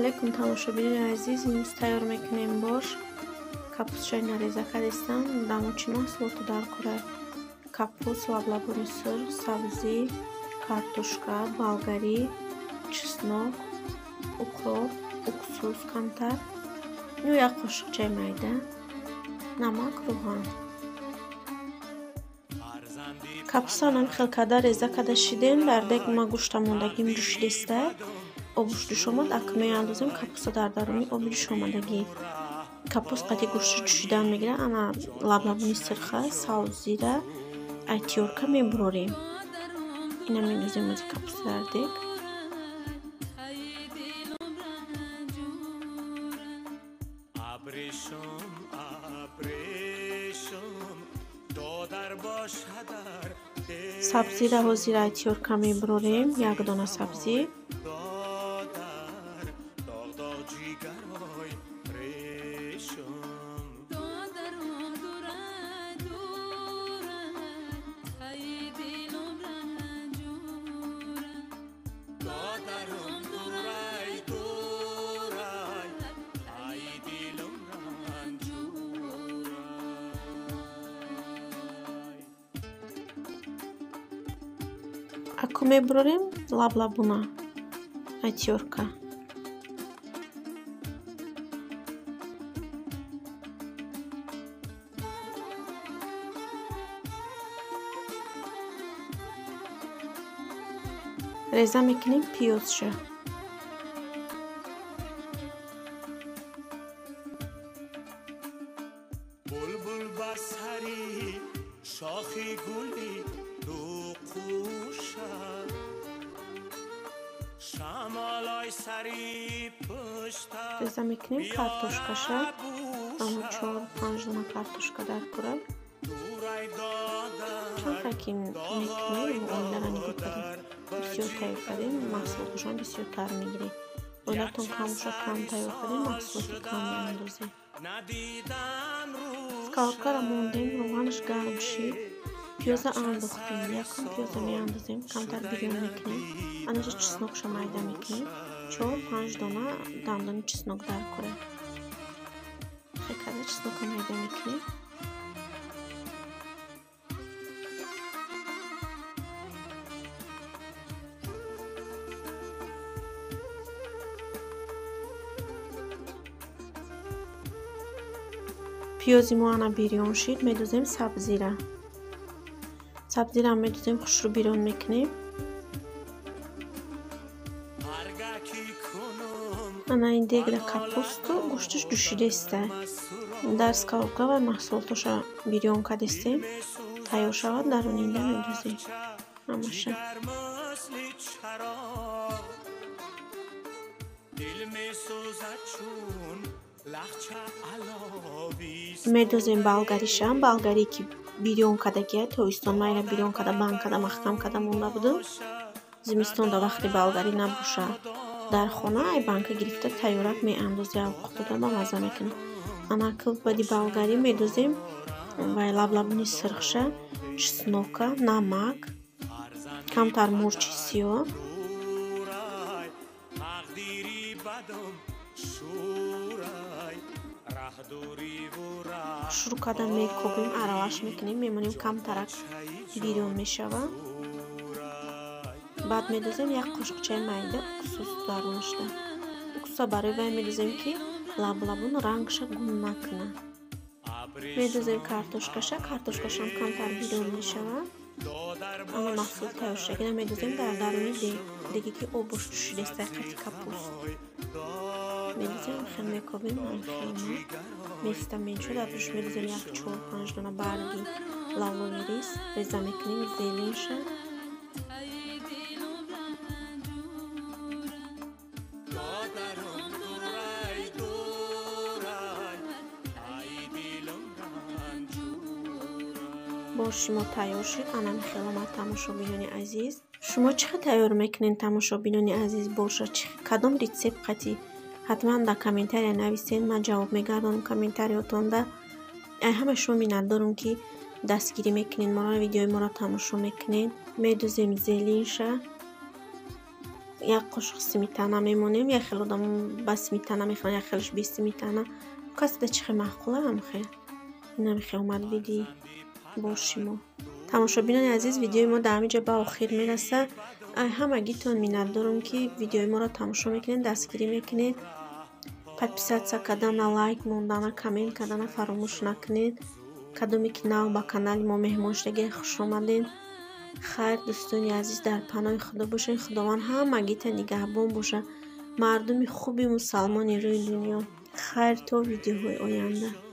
алайкум тамошобини азиз, имрӯз тайёр мекунем борщ. Капустчаи нареза кардистам. Дамо чӣ маҳсулото даркорад? Капуст, лаблабони сирх, сабзӣ, картошка, болгарӣ, чеснок, укроп, уксус камтар, ё як қошиқ чай майда, намак, рӯған. Капустаам хел карда реза карда шидем. Дар дег ма гӯшта мондагим ҷӯшидиста. Обуш ҷӯш омад, ак меандозем капуста дар даруни оби ҷӯш омадагӣ. Капуст қати гӯшта ҷӯшидан мегира. Ана лаблабони сирха, сабзира айтёрка мебурорем. Ина мендозем аз капуста дар дег. Сабзира ҳозир айтёрка мебурорем. Як дона сабзӣ, аку мебурорем лаблабуна айтёрка. Реза мекунем пиёзша. Реза мекунем картошкаша. Ама 4-5 дона картошка даркорад. Чанка ки мекунем оилара нигоҳ кардем. Бисёр тайёр кардем, маҳсулоташон бисёр тар мегирем. Оилатон камша кам тайёр кардем, маҳсулоти кам меандозем. Сковородкаро мондем, рӯғанаш гарм шид. Пиёза андохтем, якум пиёза меандозем, камтар бирён мекунем. Анаҷа чеснокша майда мекунем. 4-5 дона дандони чеснок даркорад. Хекада чеснока майда мекунем. пиёзи мо ана бирён шид, медозем сабзира. Сабзира медозем хушрӯ бирён мекунем. ана ин дегда капусту гӯшташ ҷӯшидеста. Дар сковородка ва маҳсулотоша бирён кардистем. Тайёр шавад, даруни инда медозем. Ҳамаша. медозем болгариша. болгарӣ ки бирён кардагия тобистон майра бирён карда банд карда маҳкам карда монда буду. зимистонда вақти болгарӣ набоша дар хона ай банка гирифта тайёрак меандози авоқотода ба маза мекунем. ана кӯбади болгарӣ медозем ва лаблабони сирхша, чеснока, намак, камтар мурчи сиёҳ. шурӯъ кардан мекобем, араваш мекунем, мемонем камтарак бирён мешавад. баъд медозем як қошиқ чай майда уксус дарунашда. уксуса барои вай медозем ки лаблабун рангша гум накунад. медозем картошкаша. картошкашам камтар бирён мешавад. ана маҳсул тайёр шуда. гина медозем дар даруни деге ки обуш ҷӯшидеста қати капуст. медозем хел мекобем, хел места меншуд. абрӯш медозем як 4-5 дона барги лавлои рис. реза мекунем зеленша. борщи мо тайёр шуд. анами хеломат тамошобинони азиз. шумо чӣ хел тайёр мекунед тамошобинони азиз? боша кадом рецепт қатӣ? ҳатман дар комментария нависед. ман ҷавоб мегардонам комментариётонда. ай ҳама шумо миннатдорам ки дастгирӣ мекунед моро, видеои моро тамошо мекунед. медозем зеленша. یک قاشق سمیتانه میمونیم. یک خیلی آدم با سمیتانه میخوان، یک خیلیش بی سمیتانه. کسی ده چخی معقوله هم خیلی نمیخواه اومد بیدی باشیم. تماشابینان عزیز، ویدیوی ما در اینجا به آخر میرسه. همگیتون منت دارم که ویدیوی ما را تماشا میکنین، دستگیری میکنین، подписаться کردن، لایک موندن، کامنت کردن فراموش نکنین. کدومی که نو با کانال ما مهمان شدگی خوش آمدین. خیر دوستان عزیز، در پناه خدا باشین. خداوند همگیت نگهبان باشه، مردم خوبی مسلمانی روی دنیا. خیر تا ویدیوهای آینده.